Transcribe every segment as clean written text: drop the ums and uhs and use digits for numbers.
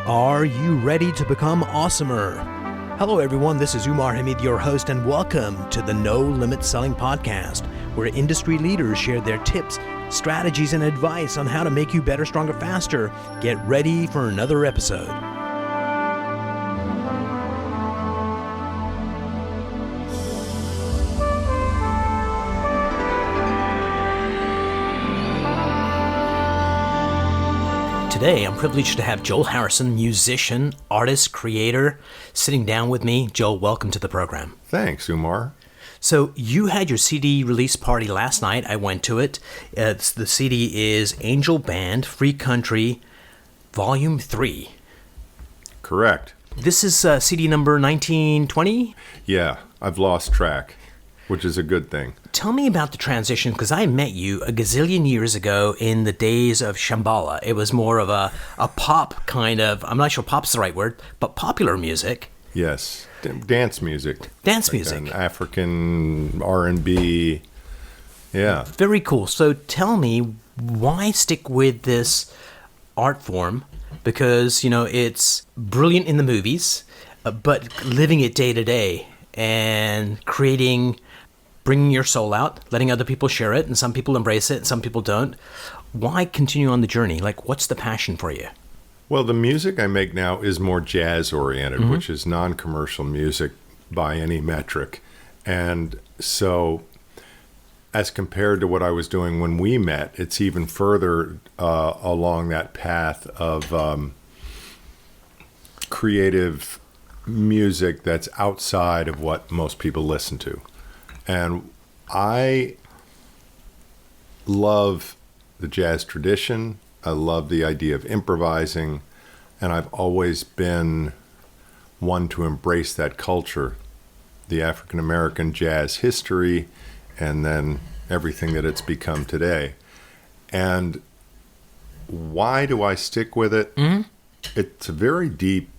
Are you ready to become awesomer? Hello everyone, this is Umar Hamid, your host, and welcome to the No Limit Selling Podcast, where industry leaders share their tips, strategies, and advice on how to make you better, stronger, faster. Get ready for another episode. Today, I'm privileged to have Joel Harrison, musician, artist, creator, sitting down with me. Joel, welcome to the program. Thanks, Umar. So you had your CD release party last night. I went to it. The CD is Angel Band, Free Country, Volume 3. Correct. This is CD number 1920? Yeah, I've lost track, which is a good thing. Tell me about the transition, because I met you a gazillion years ago in the days of Shambhala. It was more of a pop kind of, I'm not sure pop's the right word, but popular music. Yes, dance music. Dance music. And African R&B, yeah. Very cool. So tell me, why stick with this art form? Because, you know, it's brilliant in the movies, but living it day to day and bringing your soul out, letting other people share it, and some people embrace it, and some people don't. Why continue on the journey? Like, what's the passion for you? Well, the music I make now is more jazz-oriented, which is non-commercial music by any metric. And so, as compared to what I was doing when we met, it's even further along that path of creative music that's outside of what most people listen to. And I love the jazz tradition. I love the idea of improvising. And I've always been one to embrace that culture, the African-American jazz history, and then everything that it's become today. And why do I stick with it? Mm-hmm. It's a very deep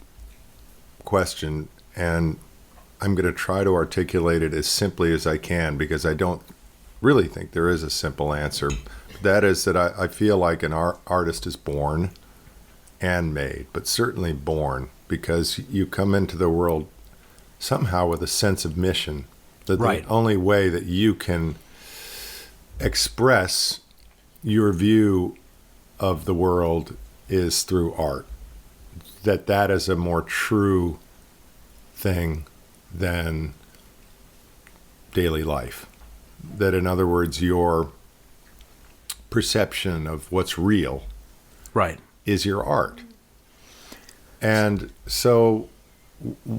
question, and I'm going to try to articulate it as simply as I can, because I don't really think there is a simple answer. That is that I feel like an artist is born and made, but certainly born, because you come into the world somehow with a sense of mission. That The only way that you can express your view of the world is through art. That is a more true thing than daily life. That, in other words, your perception of what's real is your art. And so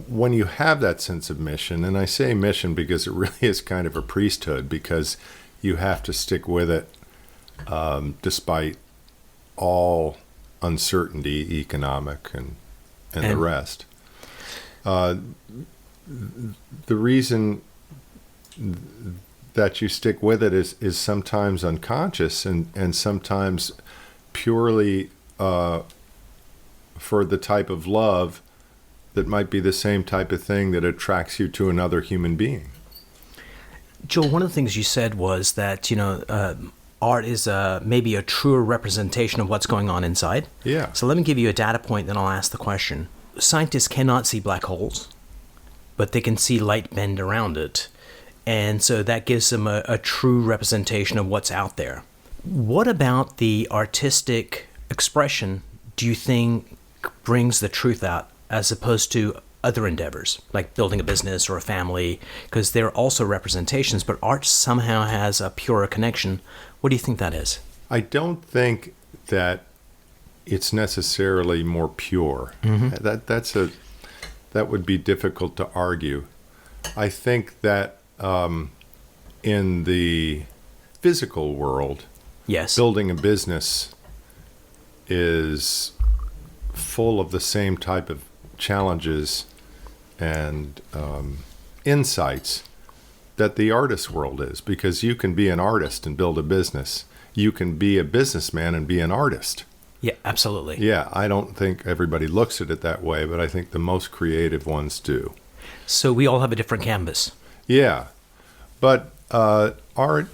when you have that sense of mission, and I say mission because it really is kind of a priesthood, because you have to stick with it despite all uncertainty, economic and the rest. The reason that you stick with it is sometimes unconscious and sometimes purely for the type of love that might be the same type of thing that attracts you to another human being. Joel, one of the things you said was that, you know, art is maybe a truer representation of what's going on inside. Yeah. So let me give you a data point, then I'll ask the question. Scientists cannot see black holes, but they can see light bend around it. And so that gives them a true representation of what's out there. What about the artistic expression do you think brings the truth out as opposed to other endeavors, like building a business or a family? Because they're also representations, but art somehow has a purer connection. What do you think that is? I don't think that it's necessarily more pure. Mm-hmm. That would be difficult to argue. I think that in the physical world, yes, building a business is full of the same type of challenges and insights that the artist world is, because you can be an artist and build a business. You can be a businessman and be an artist. Yeah, absolutely. Yeah, I don't think everybody looks at it that way, but I think the most creative ones do. So we all have a different canvas. Yeah, but art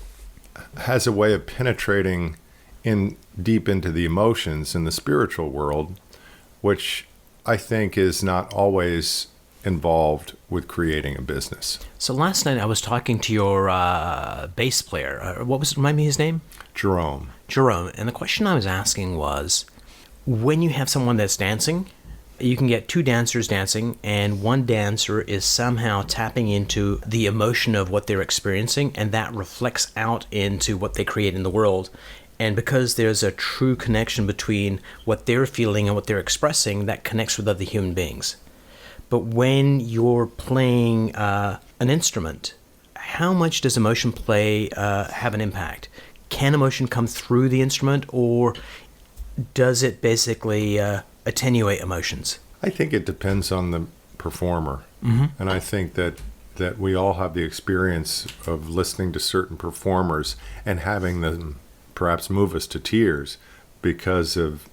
has a way of penetrating deep into the emotions in the spiritual world, which I think, is not always involved with creating a business. So last night I was talking to your bass player. Remind me his name? Jerome. And the question I was asking was, when you have someone that's dancing, you can get two dancers dancing, and one dancer is somehow tapping into the emotion of what they're experiencing, and that reflects out into what they create in the world. And because there's a true connection between what they're feeling and what they're expressing, that connects with other human beings. But when you're playing an instrument, how much does emotion play have an impact? Can emotion come through the instrument, or does it basically attenuate emotions? I think it depends on the performer. And I think that we all have the experience of listening to certain performers and having them perhaps move us to tears because of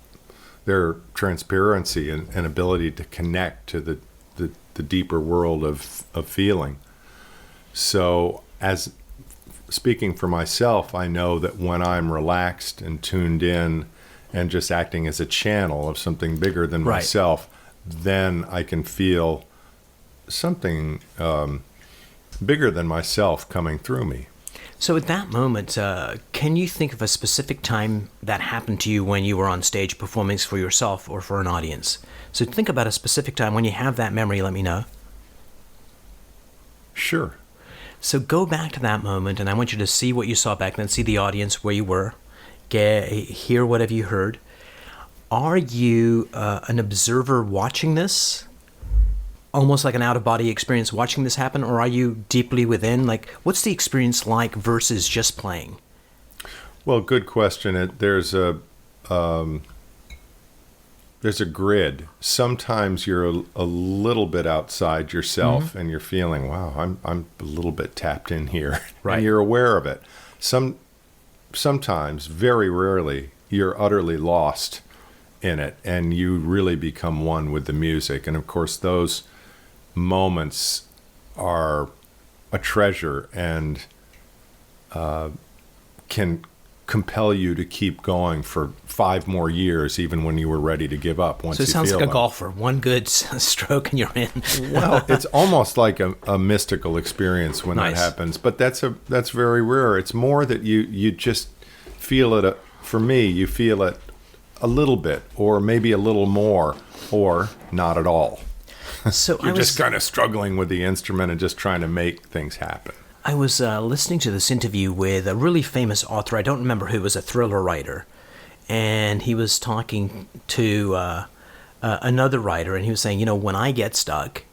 their transparency and ability to connect to the deeper world of feeling. So, as speaking for myself, I know that when I'm relaxed and tuned in and just acting as a channel of something bigger than myself, then I can feel something bigger than myself coming through me. So at that moment, can you think of a specific time that happened to you when you were on stage performing for yourself or for an audience? So think about a specific time. When you have that memory, let me know. Sure. So go back to that moment, and I want you to see what you saw back then, see the audience where you were, hear what have you heard. Are you an observer watching this? Almost like an out-of-body experience watching this happen, or are you deeply within? Like, what's the experience like versus just playing? Well, good question. There's a grid. Sometimes you're a little bit outside yourself, and you're feeling, wow, I'm a little bit tapped in here, right? And you're aware of it. Sometimes, very rarely, you're utterly lost in it, and you really become one with the music. And of course, those moments are a treasure and can compel you to keep going for 5 more years, even when you were ready to give up. Once so it you sounds feel like a them. Golfer. One good stroke and you're in. Well, it's almost like a mystical experience when that happens, but that's very rare. It's more that you just feel it. For me, you feel it a little bit, or maybe a little more, or not at all. So You're just kind of struggling with the instrument and just trying to make things happen. I was listening to this interview with a really famous author. I don't remember who, was a thriller writer. And he was talking to another writer, and he was saying, when I get stuck,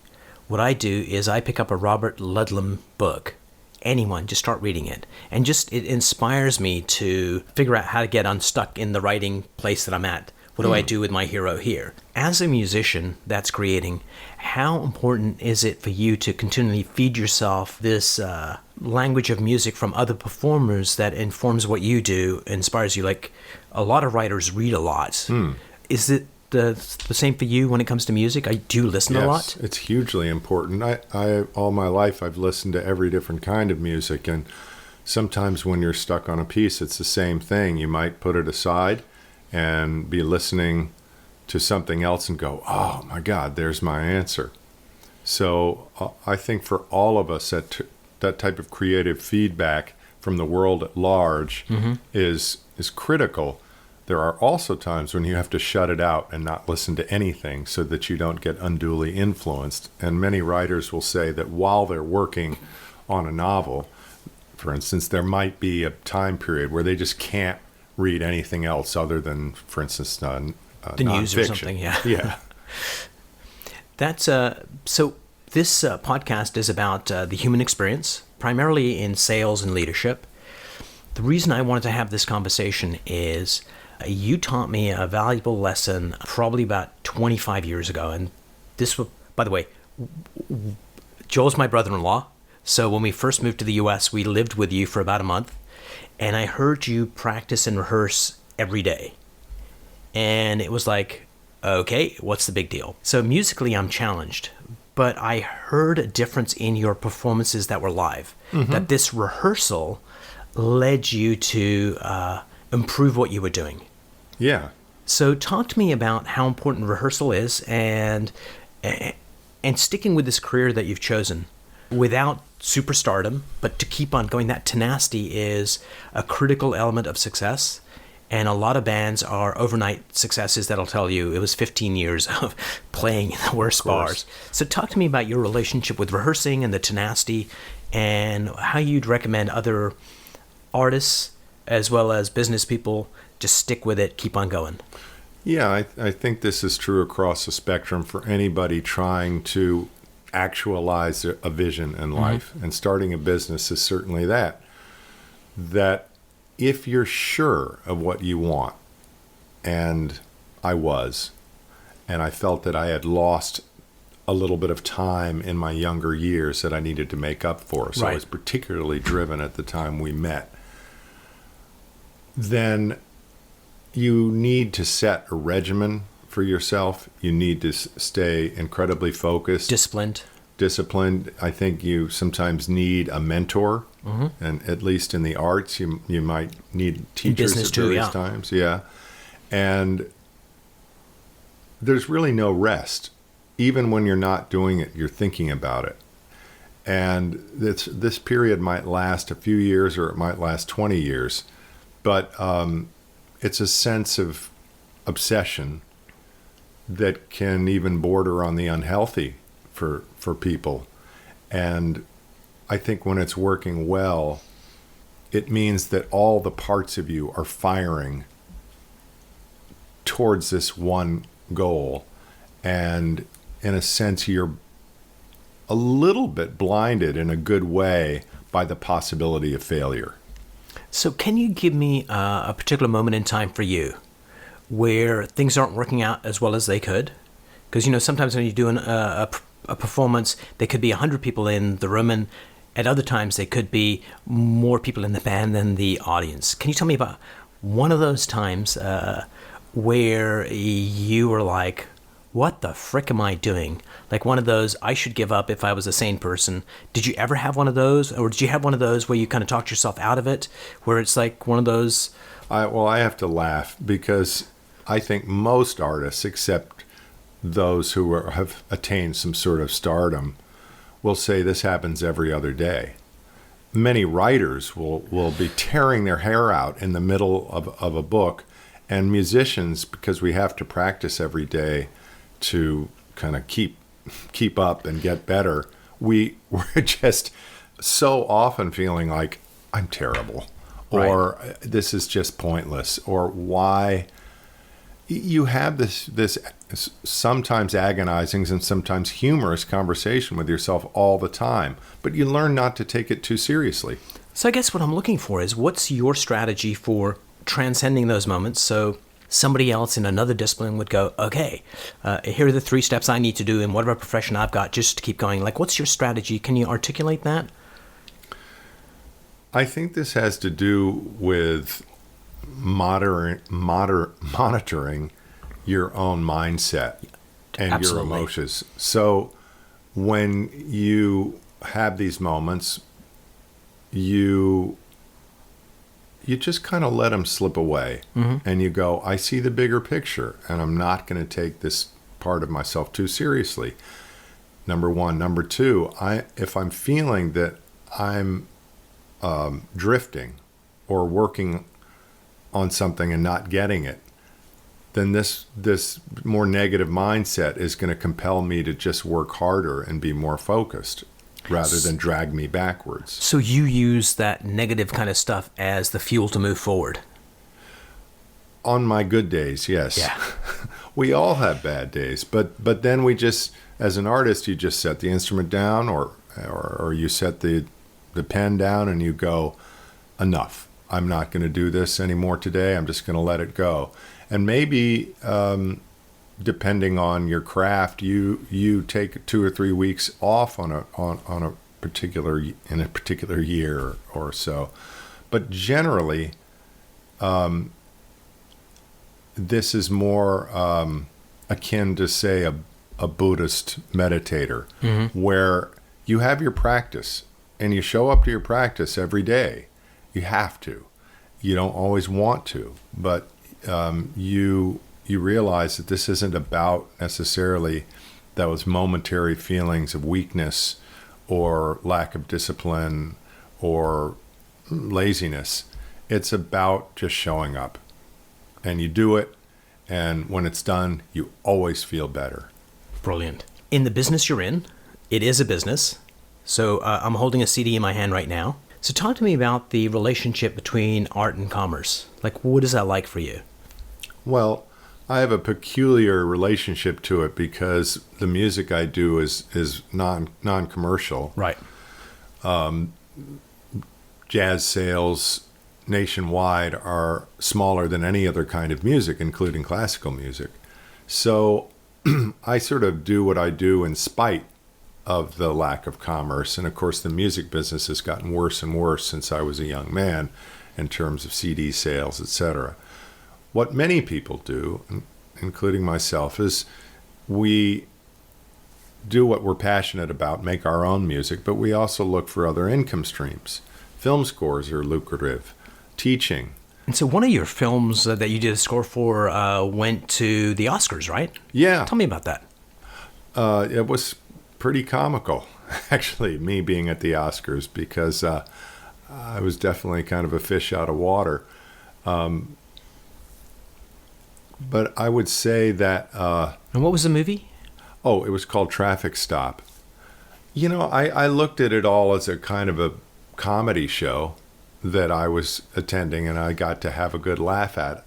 what I do is I pick up a Robert Ludlum book. Anyone, just start reading it. And it inspires me to figure out how to get unstuck in the writing place that I'm at. What do I do with my hero here? As a musician that's creating, how important is it for you to continually feed yourself this language of music from other performers that informs what you do, inspires you? Like, a lot of writers read a lot. Is it the same for you when it comes to music? I do listen a lot. It's hugely important. I all my life I've listened to every different kind of music, and sometimes when you're stuck on a piece, it's the same thing. You might put it aside and be listening to something else and go, oh my God, there's my answer. So I think for all of us, that type of creative feedback from the world at large is critical. There are also times when you have to shut it out and not listen to anything so that you don't get unduly influenced. And many writers will say that while they're working on a novel, for instance, there might be a time period where they just can't read anything else other than, for instance, the nonfiction. News or something. Yeah. That's so this podcast is about the human experience, primarily in sales and leadership. The reason I wanted to have this conversation is you taught me a valuable lesson probably about 25 years ago. And this was, by the way, Joel's my brother-in-law. So when we first moved to the U.S., we lived with you for about a month. And I heard you practice and rehearse every day. And it was like, okay, what's the big deal? So musically, I'm challenged. But I heard a difference in your performances that were live. That this rehearsal led you to improve what you were doing. Yeah. So talk to me about how important rehearsal is and sticking with this career that you've chosen without superstardom, but to keep on going. That tenacity is a critical element of success. And a lot of bands are overnight successes that'll tell you it was 15 years of playing in the worst bars. So talk to me about your relationship with rehearsing and the tenacity, and how you'd recommend other artists as well as business people just stick with it, keep on going. Yeah, I think this is true across the spectrum for anybody trying to actualize a vision in life. And starting a business is certainly that. That if you're sure of what you want, and I was, and I felt that I had lost a little bit of time in my younger years that I needed to make up for, so I was particularly driven at the time we met, then you need to set a regimen for yourself. You need to stay incredibly focused. Disciplined. I think you sometimes need a mentor, and at least in the arts, you might need teachers at various times. Yeah, and there's really no rest. Even when you're not doing it, you're thinking about it. And this period might last a few years, or it might last 20 years, but it's a sense of obsession that can even border on the unhealthy for people. And I think when it's working well, it means that all the parts of you are firing towards this one goal. And in a sense, you're a little bit blinded in a good way by the possibility of failure. So can you give me a particular moment in time for you where things aren't working out as well as they could? Because, sometimes when you're doing a performance, there could be 100 people in the room, and at other times there could be more people in the band than the audience. Can you tell me about one of those times where you were like, what the frick am I doing? Like one of those, I should give up if I was a sane person. Did you ever have one of those? Or did you have one of those where you kind of talked yourself out of it? Where it's like one of those... I have to laugh because I think most artists, except those who have attained some sort of stardom, will say this happens every other day. Many writers will be tearing their hair out in the middle of a book, and musicians, because we have to practice every day to kind of keep up and get better, we're just so often feeling like I'm terrible, or this is just pointless, or why. You have this sometimes agonizing and sometimes humorous conversation with yourself all the time, but you learn not to take it too seriously. So I guess what I'm looking for is, what's your strategy for transcending those moments so somebody else in another discipline would go, okay, here are the 3 steps I need to do in whatever profession I've got just to keep going. Like, what's your strategy? Can you articulate that? I think this has to do with monitoring your own mindset and your emotions. So when you have these moments, you just kind of let them slip away, and you go, I see the bigger picture, and I'm not going to take this part of myself too seriously. Number one. Number two, if I'm feeling that I'm drifting or working on something and not getting it, then this more negative mindset is going to compel me to just work harder and be more focused rather than drag me backwards. So you use that negative kind of stuff as the fuel to move forward? On my good days, yes. Yeah. We all have bad days, but then we just, as an artist, you just set the instrument down or you set the pen down and you go, enough. I'm not going to do this anymore today. I'm just going to let it go. And maybe, depending on your craft, you take 2 or 3 weeks off in a particular year or so. But generally, this is more akin to, say, a Buddhist meditator, where you have your practice and you show up to your practice every day. You have to. You don't always want to, but you you realize that this isn't about necessarily those momentary feelings of weakness or lack of discipline or laziness. It's about just showing up. And you do it, and when it's done, you always feel better. Brilliant. In the business you're in, it is a business. So I'm holding a CD in my hand right now. So talk to me about the relationship between art and commerce. Like, what is that like for you? Well, I have a peculiar relationship to it because the music I do is non-commercial. Right. Jazz sales nationwide are smaller than any other kind of music, including classical music. So I sort of do what I do in spite of the lack of commerce. And of course, the music business has gotten worse and worse since I was a young man in terms of CD sales, etc. What many people do, including myself, is we do what we're passionate about, make our own music, but we also look for other income streams. Film scores are lucrative, teaching. And so one of your films that you did a score for went to the Oscars, right? Yeah. Tell me about that. It was pretty comical, actually, me being at the Oscars, because I was definitely kind of a fish out of water. But I would say that... And what was the movie? Oh, it was called Traffic Stop. You know, I looked at it all as a kind of a comedy show that I was attending, and I got to have a good laugh at.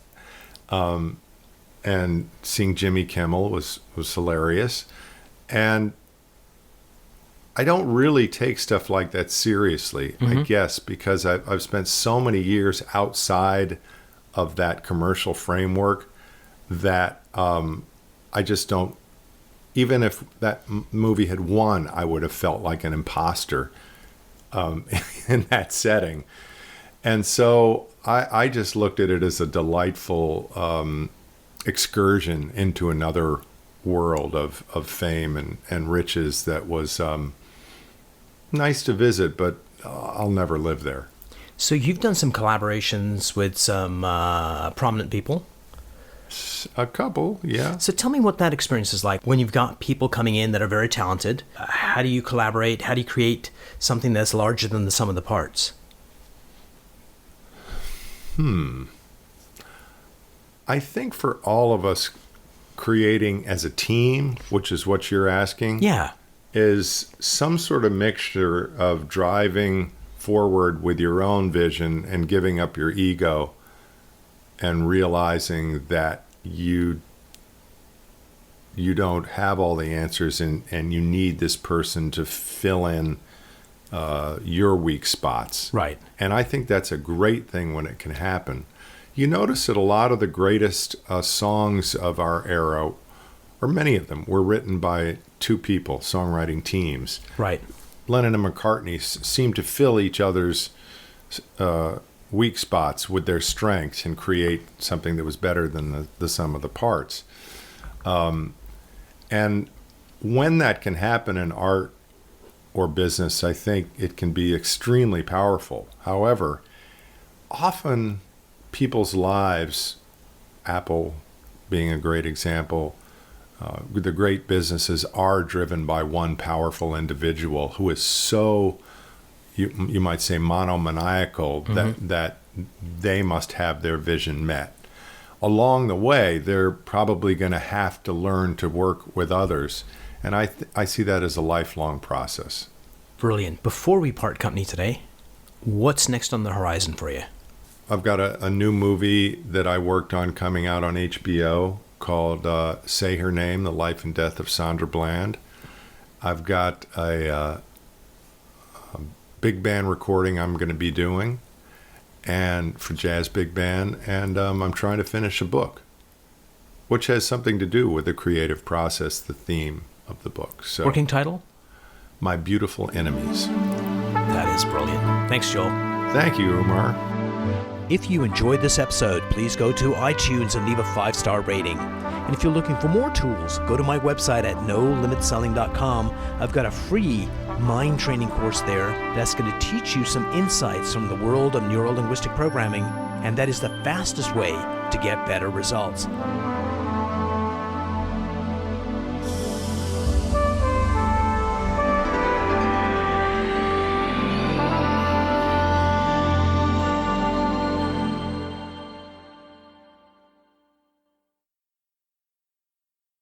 And seeing Jimmy Kimmel was hilarious. And I don't really take stuff like that seriously, I guess, because I've spent so many years outside of that commercial framework that I just don't, even if that movie had won, I would have felt like an imposter in that setting. And so I just looked at it as a delightful excursion into another world of fame and riches that was nice to visit, but I'll never live there. So you've done some collaborations with some prominent people? A couple, yeah. So tell me what that experience is like when you've got people coming in that are very talented. How do you collaborate? How do you create something that's larger than the sum of the parts? I think for all of us, creating as a team, which is what you're asking, is some sort of mixture of driving forward with your own vision and giving up your ego and realizing that you don't have all the answers and you need this person to fill in your weak spots. Right. And I think that's a great thing when it can happen. You notice that a lot of the greatest songs of our era, or many of them, were written by two people, songwriting teams. Right. Lennon and McCartney seem to fill each other's weak spots with their strengths and create something that was better than the sum of the parts. And when that can happen in art or business, I think it can be extremely powerful. However, often people's lives, Apple being a great example, the great businesses are driven by one powerful individual who is so, you might say, monomaniacal that they must have their vision met. Along the way, they're probably going to have to learn to work with others. And I see that as a lifelong process. Brilliant. Before we part company today, what's next on the horizon for you? I've got a new movie that I worked on coming out on HBO called Say Her Name, The Life and Death of Sandra Bland. I've got a big band recording I'm going to be doing and for jazz big band, and I'm trying to finish a book, which has something to do with the creative process, the theme of the book. So, working title? My Beautiful Enemies. That is brilliant. Thanks, Joel. Thank you, Umar. If you enjoyed this episode, please go to iTunes and leave a 5-star rating. And if you're looking for more tools, go to my website at nolimitselling.com. I've got a free mind training course there that's going to teach you some insights from the world of neuro-linguistic programming, and that is the fastest way to get better results.